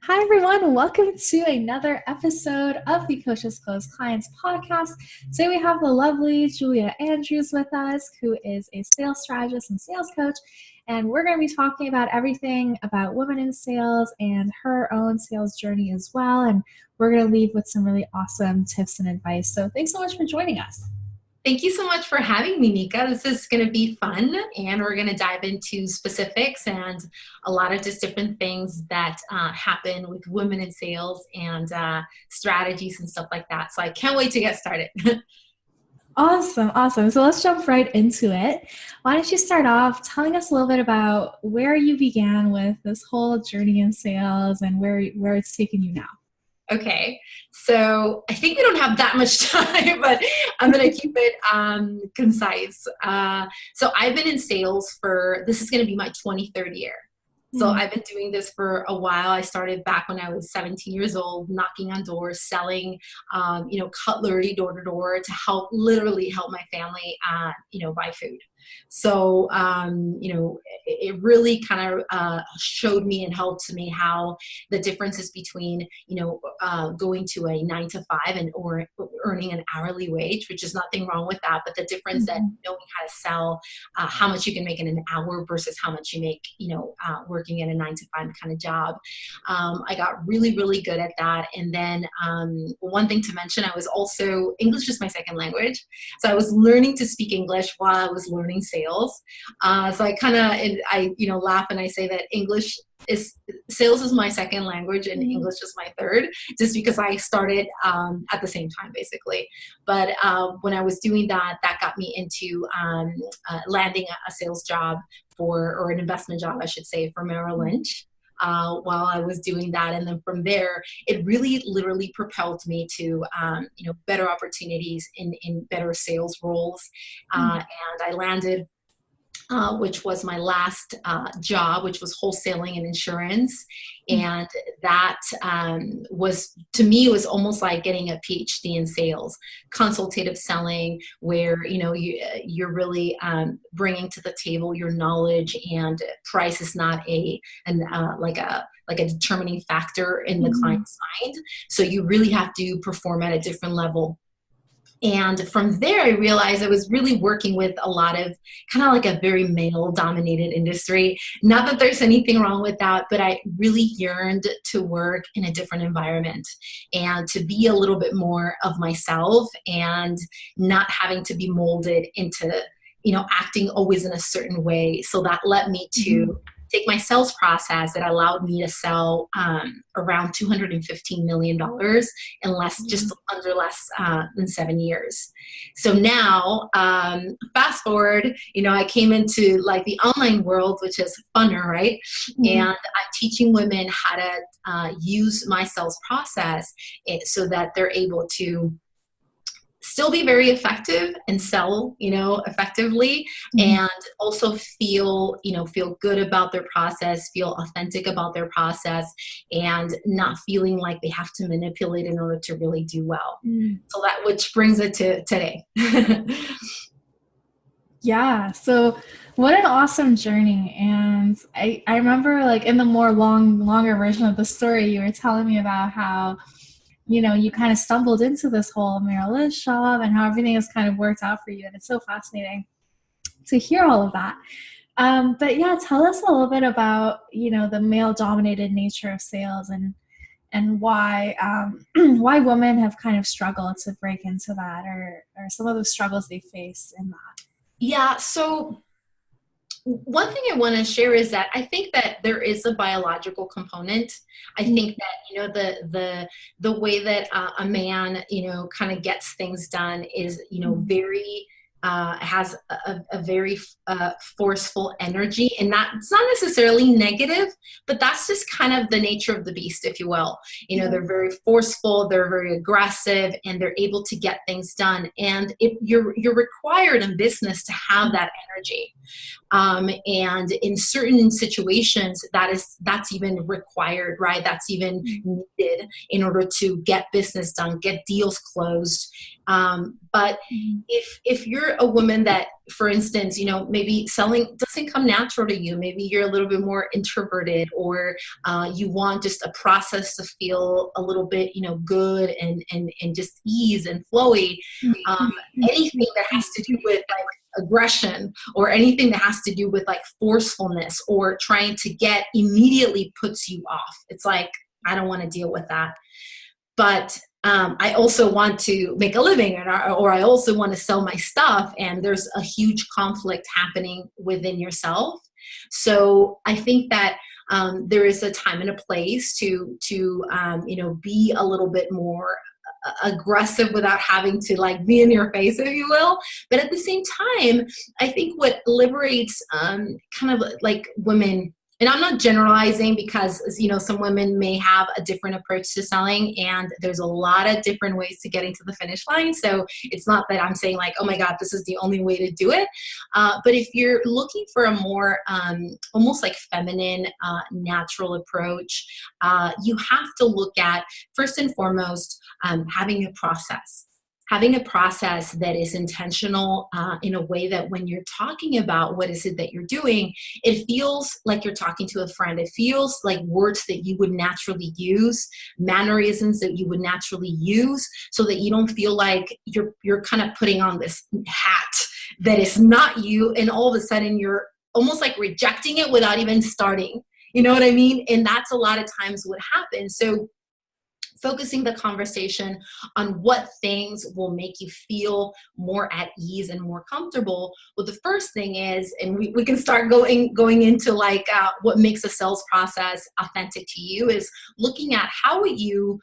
Hi, everyone. Welcome to another episode of the Connect2Close Clients podcast. Today, we have the lovely Julia Andrews with us, who is a sales strategist and sales coach. And we're going to be talking about everything about women in sales and her own sales journey as well. And we're going to leave with some really awesome tips and advice. So thanks so much for joining us. Thank you so much for having me, Nika. This is going to be fun, and we're going to dive into specifics and a lot of just different things that happen with women in sales and strategies and stuff like that. So I can't wait to get started. Awesome. So let's jump right into it. Why don't you start off telling us a little bit about where you began with this whole journey in sales and where it's taken you now? Okay, so I think we don't have that much time, but I'm going to keep it concise. So I've been in sales this is going to be my 23rd year. So I've been doing this for a while. I started back when I was 17 years old, knocking on doors, selling, cutlery door to door to literally help my family, buy food. So, it really kind of showed me and helped me how the differences between, going to a 9 to 5 or earning an hourly wage, which is nothing wrong with that, but the difference that knowing how to sell, how much you can make in an hour versus how much you make, working in a 9 to 5 kind of job. I got really, really good at that. And then one thing to mention, English is my second language. So I was learning to speak English while I was learning sales. So I laugh and I say that sales is my second language and English is my third, just because I started at the same time, basically. But when I was doing that got me into landing a sales job or an investment job, I should say, for Merrill Lynch. While I was doing that. And then from there, it really literally propelled me to, better opportunities in better sales roles. And I landed, which was my last job, which was wholesaling and insurance. And that to me, it was almost like getting a PhD in sales, consultative selling, where, you're really bringing to the table your knowledge, and price is not like a determining factor in the client's mind. So you really have to perform at a different level. And from there, I realized I was really working with a lot of kind of like a very male-dominated industry. Not that there's anything wrong with that, but I really yearned to work in a different environment and to be a little bit more of myself and not having to be molded into, acting always in a certain way. So that led me to take my sales process that allowed me to sell around $215 million in less than 7 years. So now, fast forward, I came into like the online world, which is funner, right? And I'm teaching women how to use my sales process so that they're able to still be very effective and sell, effectively, and also feel good about their process, feel authentic about their process, and not feeling like they have to manipulate in order to really do well. So which brings it to today. Yeah. So what an awesome journey. And I remember, like, in the more longer version of the story, you were telling me about how you kind of stumbled into this whole Merrill Lynch job and how everything has kind of worked out for you. And it's so fascinating to hear all of that. But yeah, tell us a little bit about, the male-dominated nature of sales and why why women have kind of struggled to break into that, or some of the struggles they face in that. Yeah. So one thing I want to share is that I think that there is a biological component. I think that, the way that a man, kind of gets things done is, very, has a very forceful energy, and it's not necessarily negative, but that's just kind of the nature of the beast, if you will. They're very forceful, they're very aggressive, and they're able to get things done. And you're required in business to have that energy. And in certain situations, that's even required, right? That's even needed in order to get business done, get deals closed. But Mhm. if you're a woman that, for instance, maybe selling doesn't come natural to you, maybe you're a little bit more introverted, or you want just a process to feel a little bit, good and just ease and flowy. Um, Anything that has to do with like aggression, or anything that has to do with like forcefulness or trying to get immediately, puts you off. It's like, I don't want to deal with that. But I also want to make a living, or I also want to sell my stuff, and there's a huge conflict happening within yourself. So I think that there is a time and a place to be a little bit more aggressive without having to like be in your face, if you will. But at the same time, I think what liberates kind of like women, and I'm not generalizing, because some women may have a different approach to selling, and there's a lot of different ways to getting to the finish line. So it's not that I'm saying like, oh my God, this is the only way to do it. But if you're looking for a more almost like feminine, natural approach, you have to look at, first and foremost, having a process. Having a process that is intentional, in a way that when you're talking about what is it that you're doing, it feels like you're talking to a friend. It feels like words that you would naturally use, mannerisms that you would naturally use, so that you don't feel like you're kind of putting on this hat that is not you, and all of a sudden you're almost like rejecting it without even starting. You know what I mean? And that's a lot of times what happens. So focusing the conversation on what things will make you feel more at ease and more comfortable. Well, the first thing is, and we can start going into like what makes a sales process authentic to you, is looking at how would you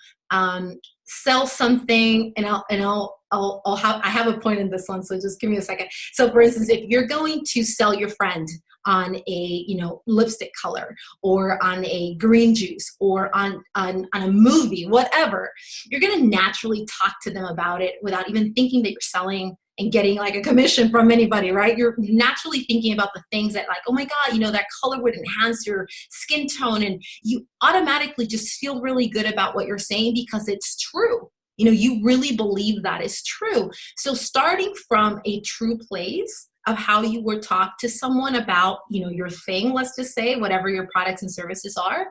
sell something. And I have a point in this one, so just give me a second. So for instance, if you're going to sell your friend on a lipstick color, or on a green juice, or on a movie, whatever, you're going to naturally talk to them about it without even thinking that you're selling and getting like a commission from anybody, right? You're naturally thinking about the things that, like, oh my God, that color would enhance your skin tone, and you automatically just feel really good about what you're saying because it's true. You really believe that is true. So starting from a true place of how you would talk to someone about, your thing, let's just say, whatever your products and services are,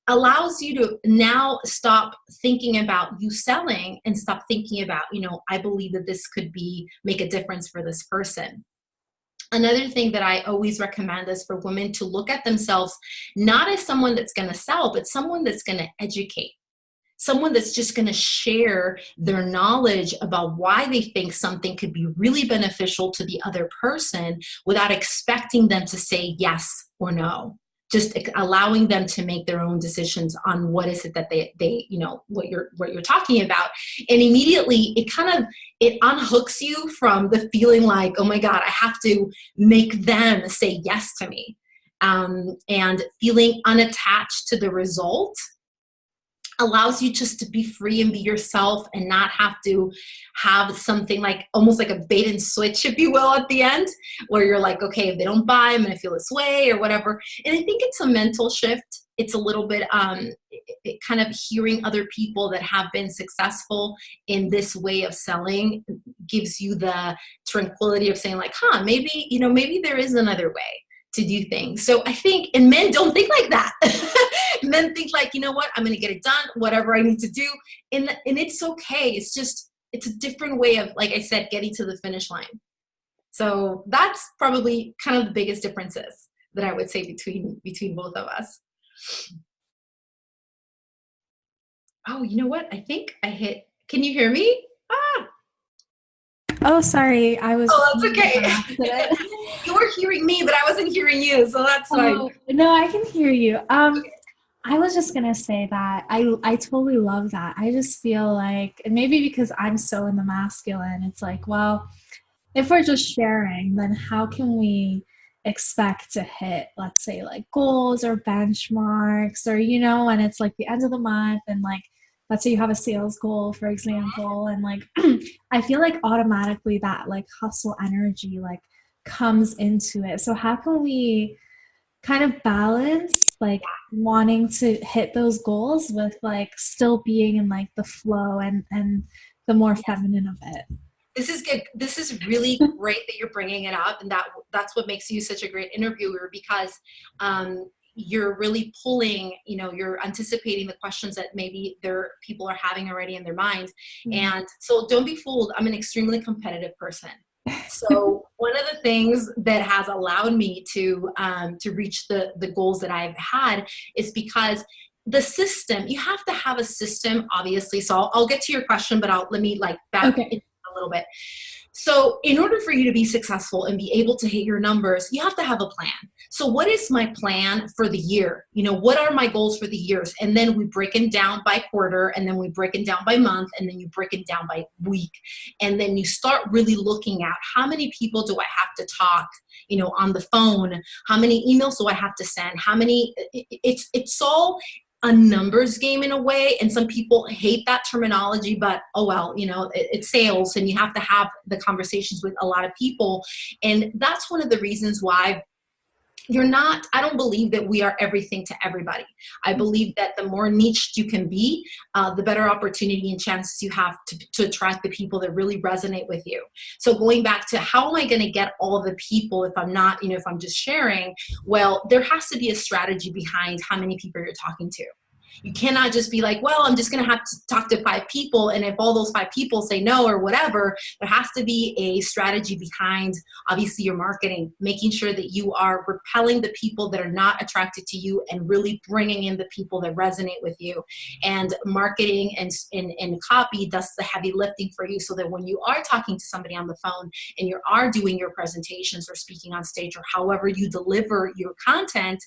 allows you to now stop thinking about you selling and stop thinking about, I believe that this could make a difference for this person. Another thing that I always recommend is for women to look at themselves not as someone that's going to sell, but someone that's going to educate. Someone that's just going to share their knowledge about why they think something could be really beneficial to the other person, without expecting them to say yes or no. Just allowing them to make their own decisions on what is it that they what you're talking about. And immediately it unhooks you from the feeling like, oh my God, I have to make them say yes to me. And feeling unattached to the result allows you just to be free and be yourself, and not have to have something like almost like a bait and switch, if you will, at the end, where you're like, okay, if they don't buy, I'm going to feel this way or whatever. And I think it's a mental shift. It's a little bit kind of hearing other people that have been successful in this way of selling gives you the tranquility of saying like, maybe there is another way to do things. So I think, and men don't think like that. Men think like, you know what, I'm going to get it done, whatever I need to do. And it's okay. It's a different way of, like I said, getting to the finish line. So that's probably kind of the biggest differences that I would say between both of us. Oh, you know what? I think I hit, can you hear me? Ah, Oh, sorry. I was oh, that's muted by okay. accident. You were hearing me, but I wasn't hearing you. So that's fine. Oh, no, I can hear you. I was just gonna say that I totally love that. I just feel like, and maybe because I'm so in the masculine, it's like, well, if we're just sharing, then how can we expect to hit, let's say, like goals or benchmarks, or and it's like the end of the month, and like, let's say you have a sales goal, for example, and like I feel like automatically that like hustle energy like comes into it. So how can we kind of balance like wanting to hit those goals with like still being in like the flow and the more feminine of it. This is good. This is really great that you're bringing it up, and that's what makes you such a great interviewer, because you're really pulling, you're anticipating the questions that maybe people are having already in their mind. And so don't be fooled. I'm an extremely competitive person. So one of the things that has allowed me to reach the goals that I've had is because the system, you have to have a system, obviously. So I'll get to your question, but let me back a little bit. So in order for you to be successful and be able to hit your numbers, you have to have a plan. So what is my plan for the year? What are my goals for the years? And then we break it down by quarter, and then we break it down by month, and then you break it down by week. And then you start really looking at how many people do I have to talk, on the phone? How many emails do I have to send? It's all a numbers game in a way, and some people hate that terminology, but oh well, it's sales, and you have to have the conversations with a lot of people. And that's one of the reasons why I don't believe that we are everything to everybody. I believe that the more niched you can be, the better opportunity and chances you have to attract the people that really resonate with you. So going back to how am I going to get all the people if I'm not, if I'm just sharing, well, there has to be a strategy behind how many people you're talking to. You cannot just be like, well, I'm just going to have to talk to 5 people. And if all those 5 people say no or whatever, there has to be a strategy behind, obviously, your marketing, making sure that you are repelling the people that are not attracted to you and really bringing in the people that resonate with you. And marketing and copy does the heavy lifting for you, so that when you are talking to somebody on the phone and you are doing your presentations or speaking on stage or however you deliver your content,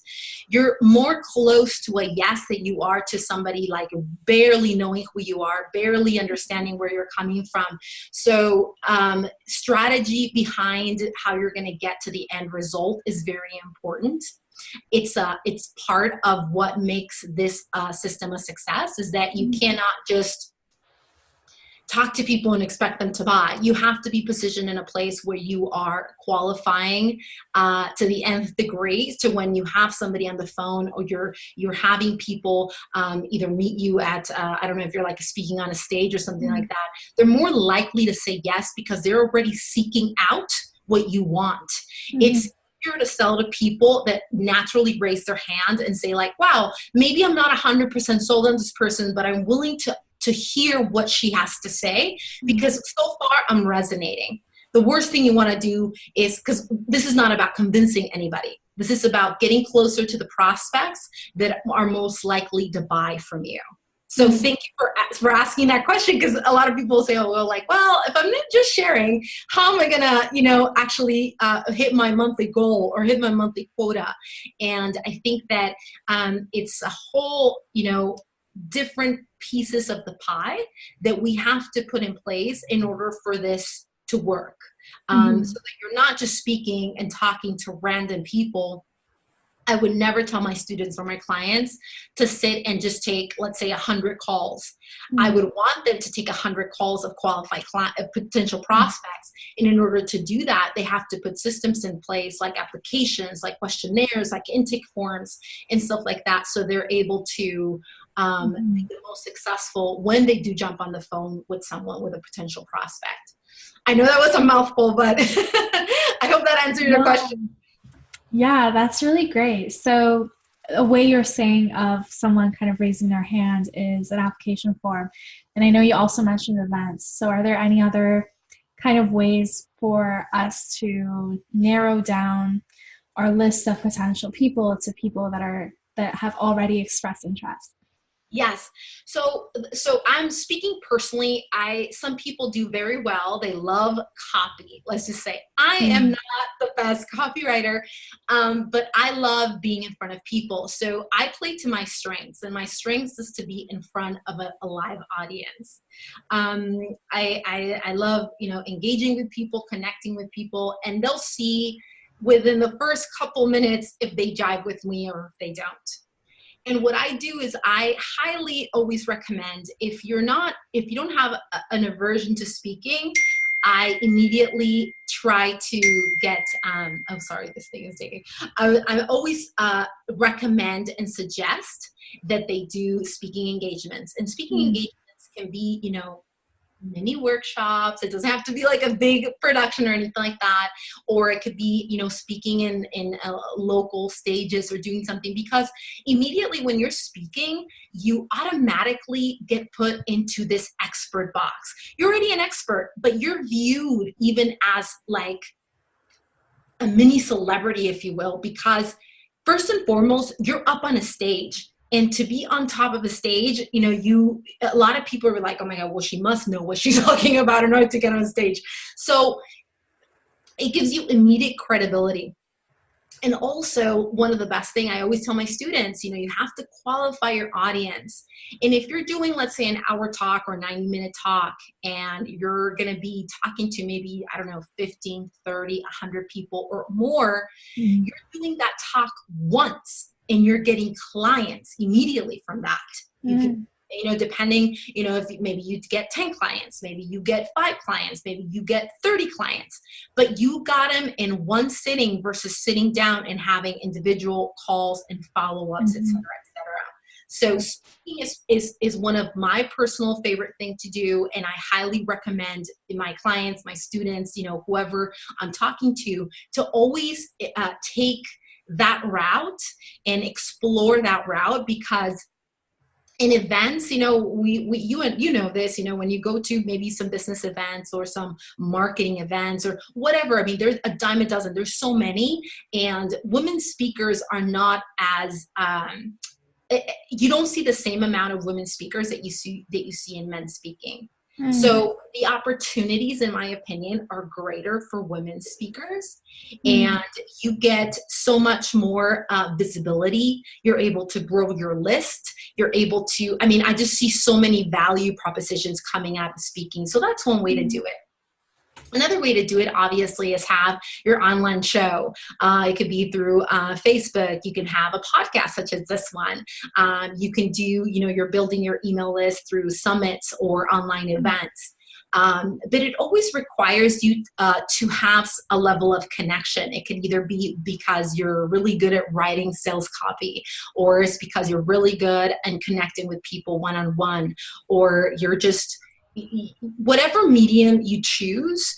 you're more close to a yes that you are to somebody barely knowing who you are, barely understanding where you're coming from. So strategy behind how you're going to get to the end result is very important. It's part of what makes this system a success, is that you cannot just talk to people and expect them to buy. You have to be positioned in a place where you are qualifying to the nth degree, to when you have somebody on the phone, or you're having people either meet you at, I don't know if you're speaking on a stage or something like that. They're more likely to say yes because they're already seeking out what you want. It's easier to sell to people that naturally raise their hand and say wow, maybe I'm not 100% sold on this person, but I'm willing to hear what she has to say, because so far I'm resonating. The worst thing you want to do is, because this is not about convincing anybody. This is about getting closer to the prospects that are most likely to buy from you. So thank you for asking that question, because a lot of people say, well, if I'm not just sharing, how am I going to, actually hit my monthly goal or hit my monthly quota? And I think that it's a whole, different pieces of the pie that we have to put in place in order for this to work. So that you're not just speaking and talking to random people. I would never tell my students or my clients to sit and just take, let's say, 100 calls. I would want them to take 100 calls of qualified potential prospects. And in order to do that, they have to put systems in place, like applications, like questionnaires, like intake forms, and stuff like that. So they're able to be the most successful when they do jump on the phone with someone, with a potential prospect. I know that was a mouthful, but I hope that answered your question. Yeah, that's really great. So a way you're saying of someone kind of raising their hand is an application form. And I know you also mentioned events. So are there any other kind of ways for us to narrow down our list of potential people to people that have already expressed interest? Yes. So I'm speaking personally. Some people do very well. They love copy. Let's just say I am not the best copywriter, but I love being in front of people. So I play to my strengths, and my strengths is to be in front of a live audience. I love, engaging with people, connecting with people, and they'll see within the first couple minutes if they jive with me or if they don't. And what I do is I highly always recommend, if you don't have an aversion to speaking, I immediately try to get, I'm sorry, this thing is taking. I always recommend and suggest that they do speaking engagements. And speaking engagements can be, mini workshops. It doesn't have to be like a big production or anything like that. Or it could be, speaking in local stages or doing something, because immediately when you're speaking, you automatically get put into this expert box. You're already an expert, but you're viewed even as like a mini celebrity, if you will, because first and foremost, you're up on a stage. And to be on top of a stage, a lot of people are like, oh my God, well, she must know what she's talking about in order to get on stage. So it gives you immediate credibility. And also, one of the best thing I always tell my students, you have to qualify your audience. And if you're doing, let's say, an hour talk or 90-minute talk, and you're going to be talking to maybe, 15, 30, 100 people or more, you're doing that talk once and you're getting clients immediately from that. You can, depending, if maybe you get 10 clients, maybe you get 5 clients, maybe you get 30 clients, but you got them in one sitting versus sitting down and having individual calls and follow-ups, et cetera, et cetera. So speaking is one of my personal favorite thing to do. And I highly recommend my clients, my students, whoever I'm talking to always take that route and explore that route, because in events, you know this, when you go to maybe some business events or some marketing events or whatever, there's a dime a dozen, there's so many, and women speakers are not as, you don't see the same amount of women speakers that you see in men speaking. So the opportunities, in my opinion, are greater for women speakers, and you get so much more visibility. You're able to grow your list. You're able to, I just see so many value propositions coming out of speaking. So that's one way to do it. Another way to do it, obviously, is have your online show. It could be through Facebook. You can have a podcast such as this one. You can do, you're building your email list through summits or online events. But it always requires you to have a level of connection. It can either be because you're really good at writing sales copy, or it's because you're really good and connecting with people one-on-one, or you're just, whatever medium you choose,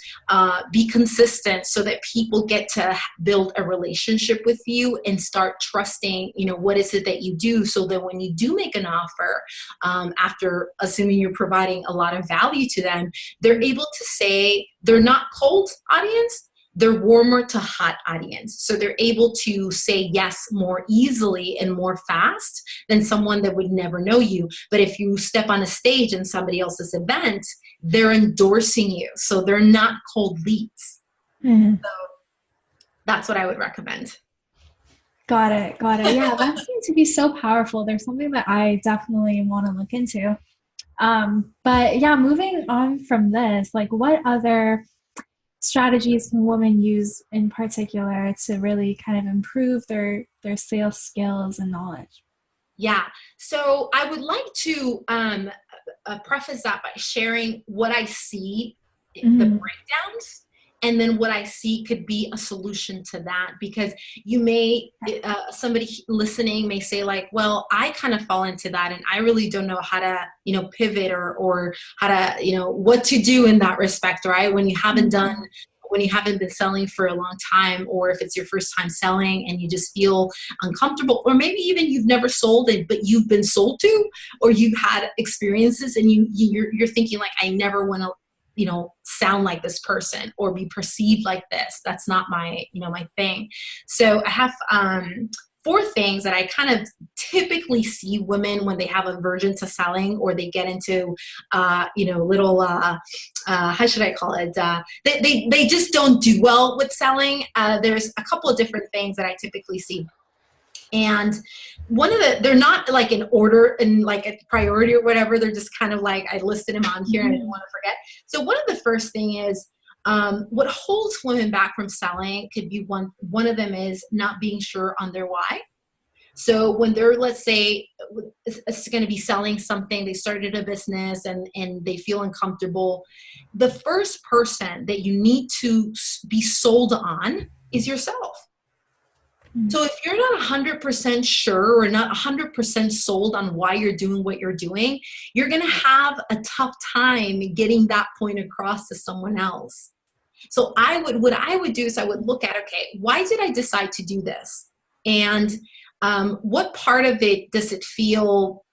be consistent so that people get to build a relationship with you and start trusting, what is it that you do, so that when you do make an offer, after assuming you're providing a lot of value to them, they're able to say they're not cold audience, they're warmer to hot audience. So they're able to say yes more easily and more fast than someone that would never know you. But if you step on a stage in somebody else's event, they're endorsing you. So they're not cold leads. So that's what I would recommend. Got it. Yeah, that seems to be so powerful. There's something that I definitely want to look into. But yeah, moving on from this, like, what other strategies can women use in particular to really kind of improve their sales skills and knowledge? Yeah. So I would like to preface that by sharing what I see, the breakdowns, and then what I see could be a solution to that. Because you may, somebody listening may say like, well, I kind of fall into that and I really don't know how to, pivot or how to, what to do in that respect, right? When you haven't been selling for a long time, or if it's your first time selling and you just feel uncomfortable, or maybe even you've never sold it, but you've been sold to, or you've had experiences and you're thinking like, I never want to, sound like this person or be perceived like this. That's not my, my thing. So I have 4 things that I kind of typically see women when they have aversion to selling, or they get into, little, how should I call it? They just don't do well with selling. There's a couple of different things that I typically see. And they're not like in order and like a priority or whatever. They're just kind of like, I listed them on here and I didn't want to forget. So one of the first thing is, what holds women back from selling could be one of them is not being sure on their why. So when they're, let's say, it's going to be selling something, they started a business and they feel uncomfortable. The first person that you need to be sold on is yourself. Mm. So if you're not 100% sure or not 100% sold on why you're doing what you're doing, you're going to have a tough time getting that point across to someone else. So what I would do is I would look at, okay, why did I decide to do this? And what part of it does it feel,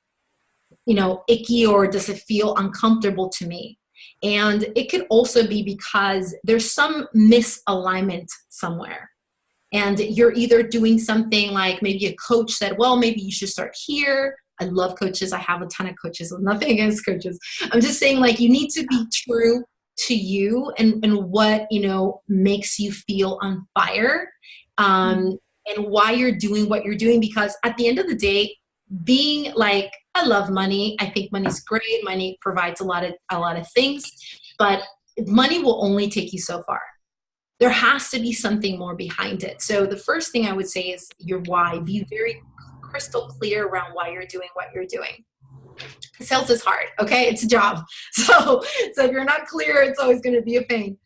icky, or does it feel uncomfortable to me? And it could also be because there's some misalignment somewhere. And you're either doing something like maybe a coach said, well, maybe you should start here. I love coaches. I have a ton of coaches. Nothing against coaches. I'm just saying, like, you need to be true to you and what, makes you feel on fire, and why you're doing what you're doing. Because at the end of the day, being like, I love money. I think money's great. Money provides a lot of things, but money will only take you so far. There has to be something more behind it. So the first thing I would say is your why. Be very crystal clear around why you're doing what you're doing. Sales is hard, okay? It's a job. So if you're not clear, it's always going to be a pain.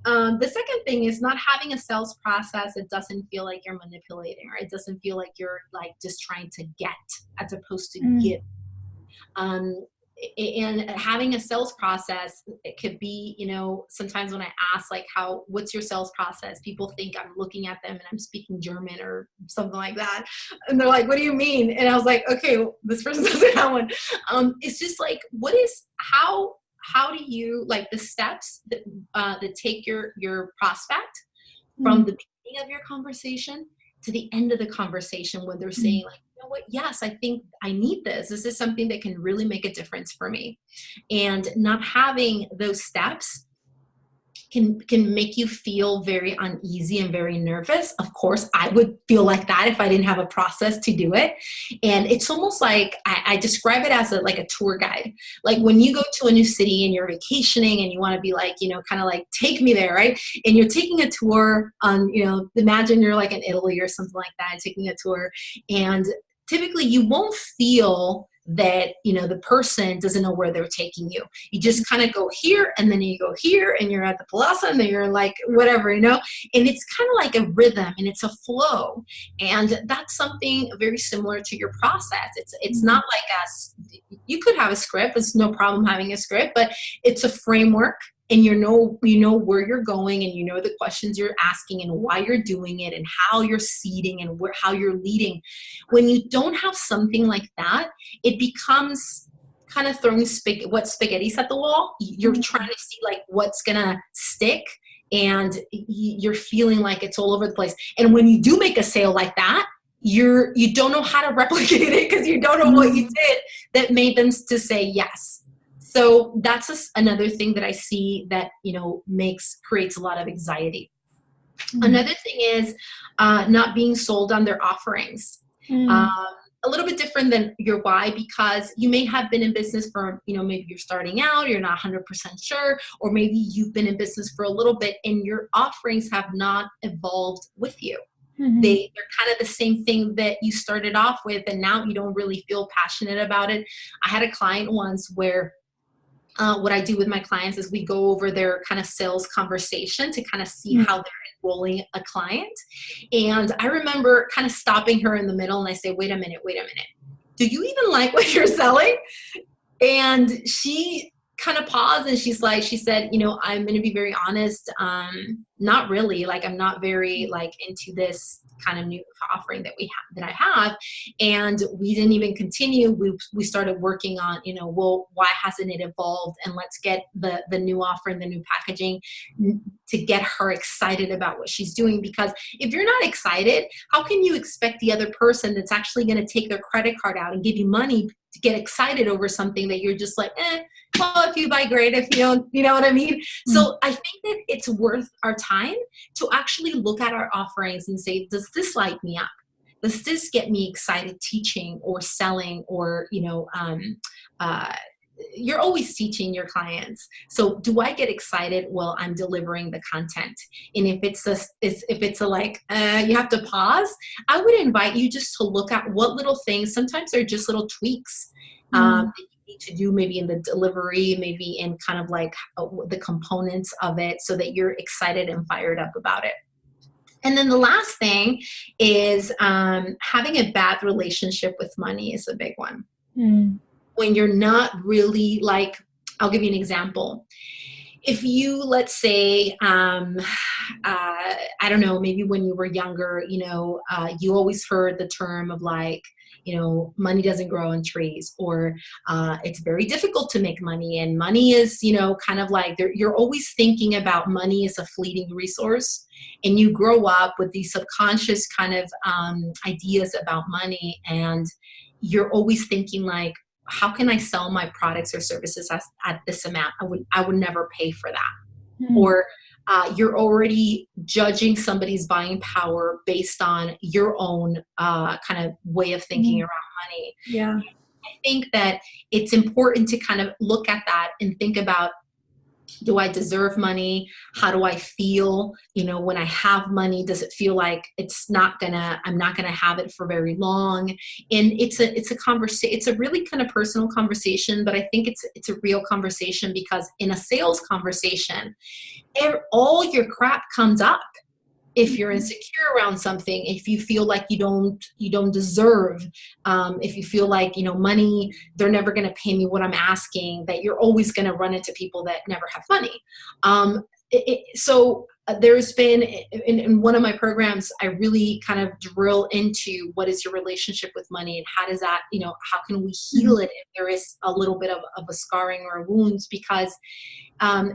The second thing is not having a sales process that doesn't feel like you're manipulating, or it doesn't feel like you're like just trying to get as opposed to give. And having a sales process, it could be, sometimes when I ask, like, what's your sales process? People think I'm looking at them and I'm speaking German or something like that. And they're like, what do you mean? And I was like, okay, well, this person doesn't have one. It's just like, how do you, like, the steps that take your prospect from the beginning of your conversation to the end of the conversation, when they're saying, like, you know what, yes, I think I need this. This is something that can really make a difference for me. And not having those steps can make you feel very uneasy and very nervous. Of course, I would feel like that if I didn't have a process to do it. And it's almost like I describe it as like a tour guide. Like when you go to a new city and you're vacationing and you want to be like, kind of like, take me there, right? And you're taking a tour on, imagine you're like in Italy or something like that, taking a tour. And typically you won't feel that, the person doesn't know where they're taking you. You just kind of go here, and then you go here, and you're at the plaza, and then you're like, whatever, and it's kind of like a rhythm, and it's a flow. And that's something very similar to your process. It's not like you could have a script. It's no problem having a script, but it's a framework. And you know where you're going, and the questions you're asking, and why you're doing it, and how you're seeding, and how you're leading. When you don't have something like that, it becomes kind of throwing spaghetti's at the wall. You're trying to see like what's gonna stick, and you're feeling like it's all over the place. And when you do make a sale like that, you don't know how to replicate it, because you don't know what you did that made them to say yes. So that's another thing that I see that, creates a lot of anxiety. Another thing is not being sold on their offerings. A little bit different than your why, because you may have been in business for, maybe you're starting out, you're not 100% sure, or maybe you've been in business for a little bit and your offerings have not evolved with you. They're kind of the same thing that you started off with, and now you don't really feel passionate about it. I had a client once where what I do with my clients is we go over their kind of sales conversation to kind of see how they're enrolling a client. And I remember kind of stopping her in the middle, and I say, wait a minute. Do you even like what you're selling? And she kind of paused, and she said, I'm going to be very honest. Not really. Like, I'm not very like into this kind of new offering that I have. And we didn't even continue. We started working on, well, why hasn't it evolved? And let's get the new offer and the new packaging to get her excited about what she's doing. Because if you're not excited, how can you expect the other person that's actually going to take their credit card out and give you money to get excited over something that you're just like, well, if you buy, great. If you don't, you know what I mean? So I think that it's worth our time to actually look at our offerings and say, does this light me up? Does this get me excited teaching or selling? Or, you're always teaching your clients. So do I get excited while I'm delivering the content? And if it's like, you have to pause, I would invite you just to look at what little things, sometimes they're just little tweaks that you need to do, maybe in the delivery, maybe in kind of like the components of it, so that you're excited and fired up about it. And then the last thing is having a bad relationship with money is a big one. Mm. When you're not really like, I'll give you an example. If you, let's say, I don't know, maybe when you were younger, you always heard the term of like, money doesn't grow on trees, or it's very difficult to make money. And money is, kind of like you're always thinking about money as a fleeting resource. And you grow up with these subconscious kind of ideas about money. And you're always thinking like, how can I sell my products or services at this amount? I would never pay for that. Mm. Or you're already judging somebody's buying power based on your own kind of way of thinking around money. Yeah. I think that it's important to kind of look at that and think about, do I deserve money? How do I feel? When I have money, does it feel like I'm not gonna have it for very long? And it's a conversation. It's a really kind of personal conversation, but I think it's a real conversation, because in a sales conversation, all your crap comes up. If you're insecure around something, if you feel like you don't deserve, if you feel like, money, they're never going to pay me what I'm asking, that you're always going to run into people that never have money. So there's been, in one of my programs, I really kind of drill into what is your relationship with money, and how does that, how can we heal it if there is a little bit of a scarring or wounds, because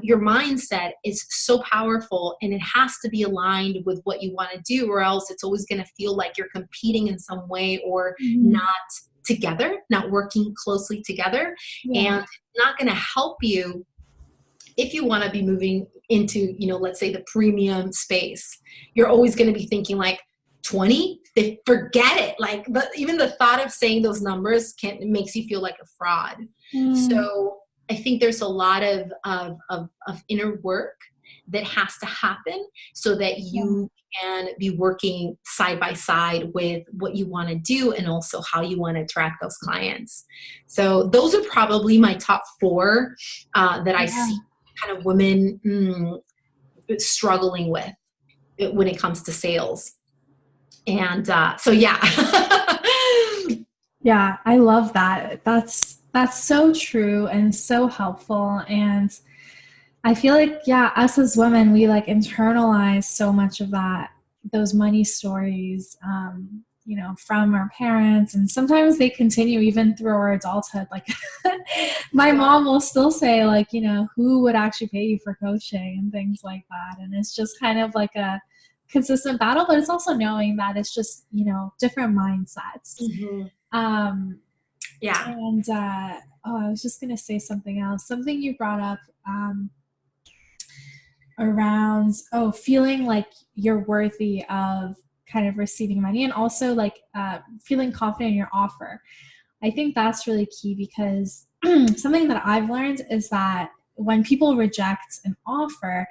your mindset is so powerful, and it has to be aligned with what you want to do, or else it's always going to feel like you're competing in some way, or not together, not working closely together. Yeah. And it's not going to help you if you want to be moving into, let's say the premium space. You're always going to be thinking like 20, forget it. Like, even the thought of saying those numbers makes you feel like a fraud. So I think there's a lot of inner work that has to happen so that you can be working side by side with what you want to do, and also how you want to attract those clients. So those are probably my top 4 that I see kind of women struggling with when it comes to sales. And so, yeah. Yeah, I love that. That's so true and so helpful. And I feel like, us as women, we like internalize so much of those money stories, from our parents. And sometimes they continue even through our adulthood. Like my mom will still say like, who would actually pay you for coaching and things like that. And it's just kind of like a consistent battle, but it's also knowing that it's just, different mindsets. Yeah. And, I was just going to say something else, something you brought up, around, feeling like you're worthy of kind of receiving money, and also like, feeling confident in your offer. I think that's really key, because something that I've learned is that when people reject an offer,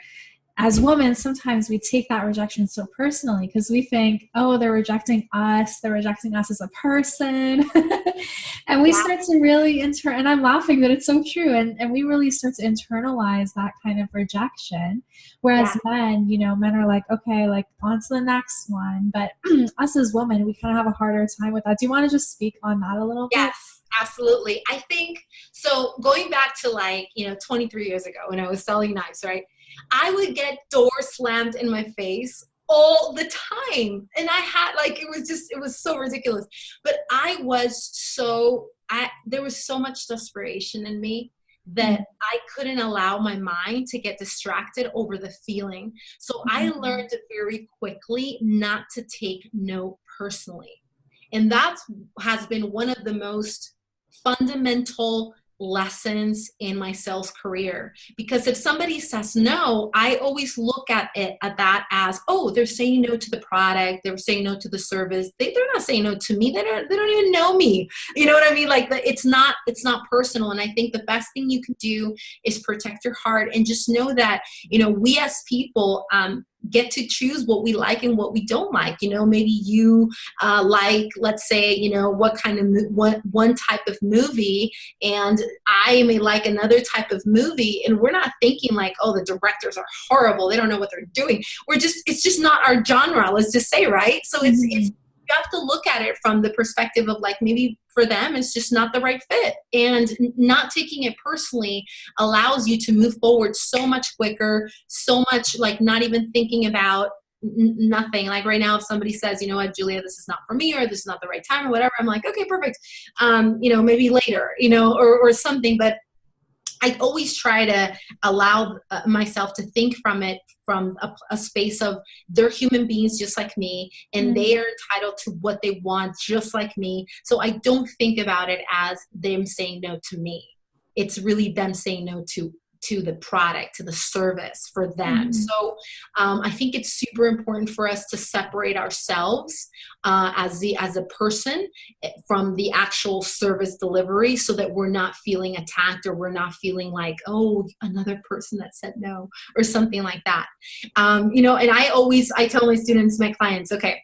as women, sometimes we take that rejection so personally, because we think, they're rejecting us as a person. And we start to really and I'm laughing, but it's so true. And we really start to internalize that kind of rejection. Whereas men are like, okay, like on to the next one. But us as women, we kind of have a harder time with that. Do you want to just speak on that a little bit? Yes, absolutely. I think, so going back to like, 23 years ago when I was selling knives, right? I would get doors slammed in my face all the time. And I had like, it was so ridiculous. But there was so much desperation in me that I couldn't allow my mind to get distracted over the feeling. So I learned very quickly not to take no personally. And that has been one of the most fundamental lessons in my sales career, because if somebody says no, I always look at that as, they're saying no to the product, they're saying no to the service, they're not saying no to me, they don't even know me, you know what I mean? Like it's not personal. And I think the best thing you can do is protect your heart, and just know that we as people, get to choose what we like and what we don't like. You know, maybe you like, let's say, you know, what kind of one type of movie, and I may like another type of movie, and we're not thinking like, oh, the directors are horrible, they don't know what they're doing. It's just not our genre, let's just say, right? So it's you have to look at it from the perspective of like, maybe for them it's just not the right fit, and not taking it personally allows you to move forward so much quicker, so much like not even thinking about nothing. Like right now, if somebody says, you know what, Julia, this is not for me, or this is not the right time, or whatever, I'm like, okay, perfect. You know, maybe later, you know, or something. But I always try to allow myself to think from it from a space of they're human beings just like me, and they are entitled to what they want just like me. So I don't think about it as them saying no to me. It's really them saying no to the product, to the service for them. So I think it's super important for us to separate ourselves as a person from the actual service delivery, so that we're not feeling attacked, or we're not feeling like, oh, another person that said no, or something like that. You know, and I tell my students, my clients, okay,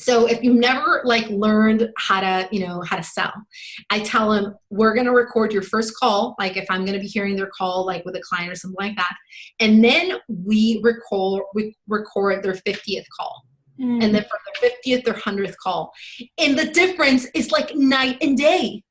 so if you've never like learned how to sell, I tell them, we're going to record your first call. Like if I'm going to be hearing their call, like with a client or something like that. And then we record their 50th call. And then for their 50th or 100th call. And the difference is like night and day.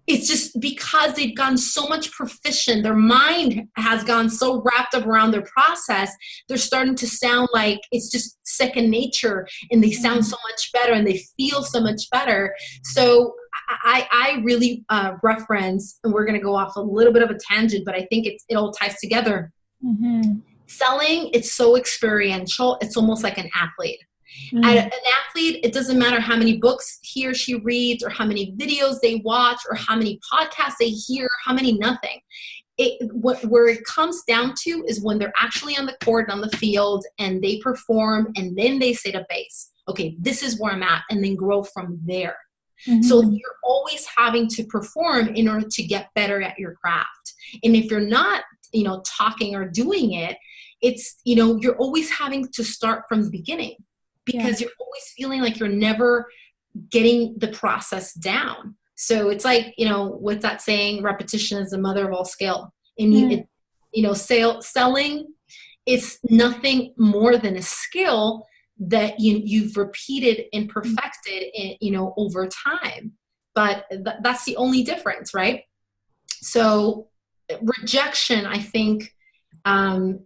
It's just because they've gone so much proficient, their mind has gone so wrapped up around their process, they're starting to sound like it's just second nature, and they sound so much better, and they feel so much better. So I really reference, and we're going to go off a little bit of a tangent, but I think it all ties together. Selling, it's so experiential. It's almost like an athlete. An athlete, it doesn't matter how many books he or she reads, or how many videos they watch, or how many podcasts they hear, how many nothing. Where it comes down to is when they're actually on the court, on the field, and they perform, and then they say to base, okay, this is where I'm at, and then grow from there. So you're always having to perform in order to get better at your craft. And if you're not, you know, talking or doing it, it's, you know, you're always having to start from the beginning. Because you're always feeling like you're never getting the process down. So it's like, you know, what's that saying? Repetition is the mother of all skill. And you know, selling is nothing more than a skill that you've repeated and perfected, you know, over time. But that's the only difference, right? So rejection, I think,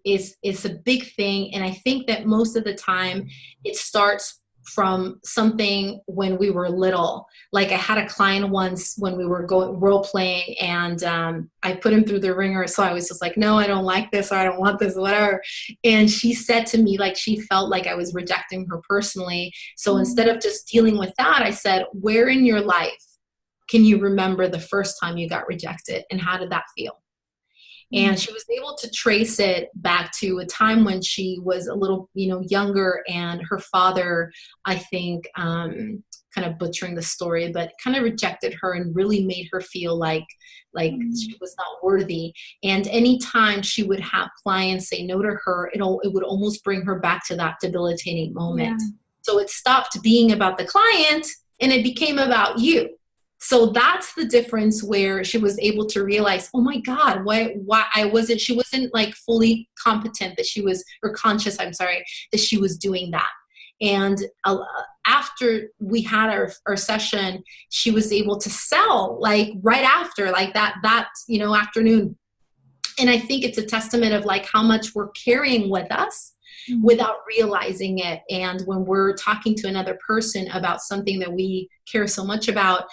is a big thing. And I think that most of the time it starts from something when we were little. Like I had a client once when we were role playing, and I put him through the ringer. So I was just like, no, I don't like this, or I don't want this, whatever. And she said to me, like, she felt like I was rejecting her personally. So instead of just dealing with that, I said, where in your life can you remember the first time you got rejected, and how did that feel? And she was able to trace it back to a time when she was a little, you know, younger, and her father, I think, kind of butchering the story, but kind of rejected her and really made her feel like she was not worthy. And anytime she would have clients say no to her, it would almost bring her back to that debilitating moment. So it stopped being about the client, and it became about you. So that's the difference, where she was able to realize, oh my God, why she wasn't like fully competent that she was, or conscious, I'm sorry, that she was doing that. And after we had our session, she was able to sell like right after, like that, you know, afternoon. And I think it's a testament of like how much we're carrying with us without realizing it. And when we're talking to another person about something that we care so much about,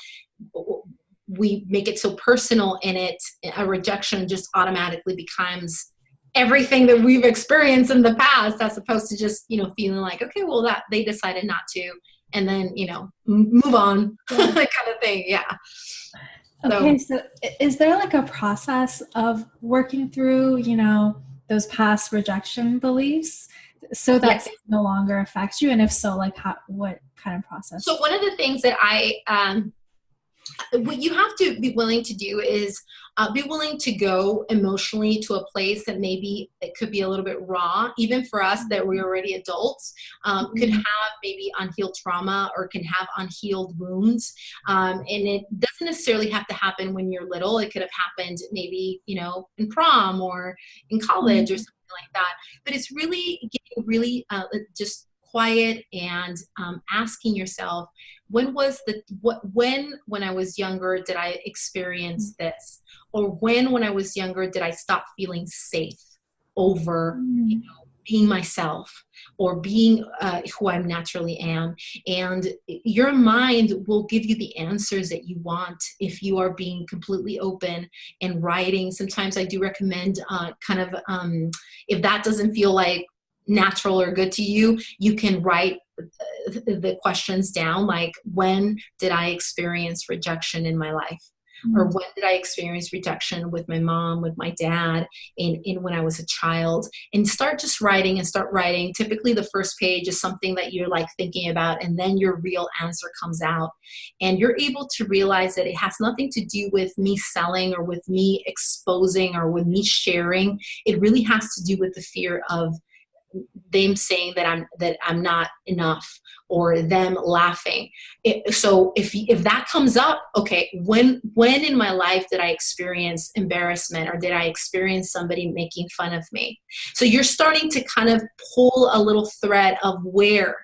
we make it so personal, and a rejection just automatically becomes everything that we've experienced in the past, as opposed to just, you know, feeling like, okay, well, that they decided not to, and then, you know, move on, that kind of thing. Yeah. Okay. So is there like a process of working through, you know, those past rejection beliefs so that it no longer affects you? And if so, like what kind of process? So one of the things that I What you have to be willing to do is be willing to go emotionally to a place that maybe it could be a little bit raw, even for us that we're already adults, could have maybe unhealed trauma or can have unhealed wounds. And it doesn't necessarily have to happen when you're little. It could have happened maybe, you know, in prom or in college or something like that. But it's really getting really just quiet and asking yourself, when was the when I was younger did I experience this, or when I was younger did I stop feeling safe over, you know, being myself or being who I naturally am. And your mind will give you the answers that you want if you are being completely open and writing. Sometimes I do recommend if that doesn't feel like natural or good to you, you can write the questions down, like, when did I experience rejection in my life? Or when did I experience rejection with my mom, with my dad, in when I was a child? And start just writing and start writing. Typically the first page is something that you're like thinking about, and then your real answer comes out. And you're able to realize that it has nothing to do with me selling or with me exposing or with me sharing. It really has to do with the fear of them saying that I'm not enough, or them laughing. So if that comes up, okay, when in my life did I experience embarrassment, or did I experience somebody making fun of me? So you're starting to kind of pull a little thread of where.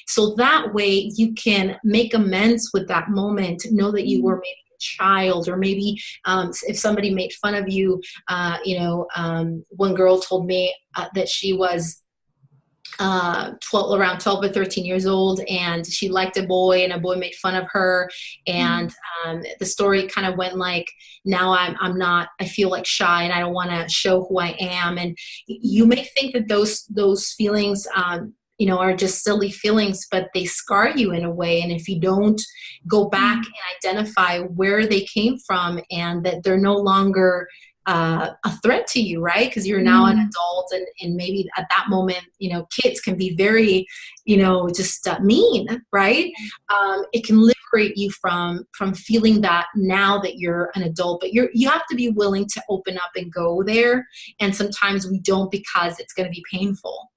So that way you can make amends with that moment, know that you were maybe a child, or maybe if somebody made fun of you, one girl told me that she was around 12 or 13 years old, and she liked a boy, and a boy made fun of her. And the story kind of went like, now I feel like shy, and I don't want to show who I am. And you may think that those feelings, are just silly feelings, but they scar you in a way. And if you don't go back and identify where they came from, and that they're no longer a threat to you, right? Because you're now an adult, and maybe at that moment, kids can be very, just mean, right? It can liberate you from feeling that now that you're an adult, but you have to be willing to open up and go there. And sometimes we don't, because it's going to be painful.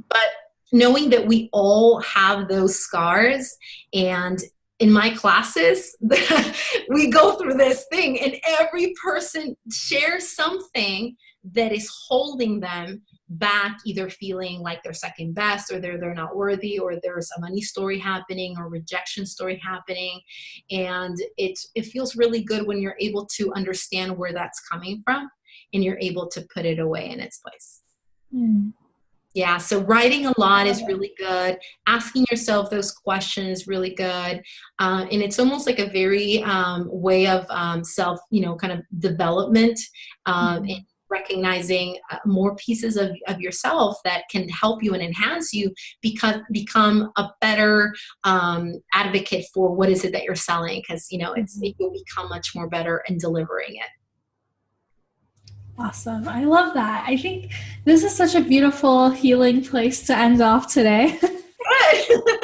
But knowing that we all have those scars, and in my classes, we go through this thing, and every person shares something that is holding them back, either feeling like they're second best, or they're not worthy, or there's a money story happening, or rejection story happening. And it feels really good when you're able to understand where that's coming from, and you're able to put it away in its place. Yeah, so writing a lot is really good. Asking yourself those questions is really good. And it's almost like a very way of self, kind of development, and recognizing more pieces of yourself that can help you and enhance you, become a better advocate for what is it that you're selling, because, you'll become much more better in delivering it. Awesome. I love that. I think this is such a beautiful healing place to end off today.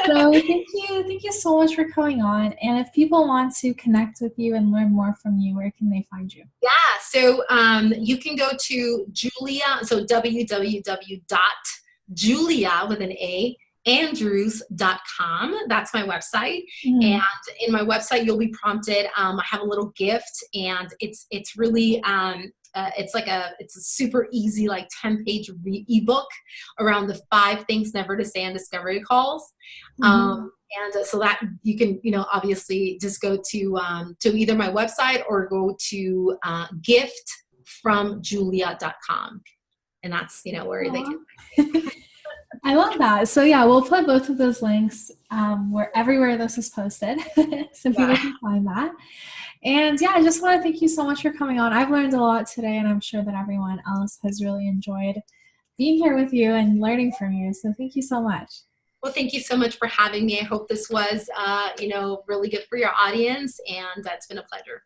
So thank you so much for coming on. And if people want to connect with you and learn more from you, where can they find you? Yeah, so you can go to Julia, so www.julia with an A, andrews.com. That's my website. And in my website, you'll be prompted. I have a little gift, and it's really, it's a super easy, like 10-page ebook around the 5 things never to say on discovery calls. And so that you can, obviously just go to either my website or go to giftfromjulia.com. And that's, where they can. I love that. So yeah, we'll put both of those links everywhere this is posted, so people can find that. And yeah, I just want to thank you so much for coming on. I've learned a lot today, and I'm sure that everyone else has really enjoyed being here with you and learning from you. So thank you so much. Well, thank you so much for having me. I hope this was, really good for your audience, and it's been a pleasure.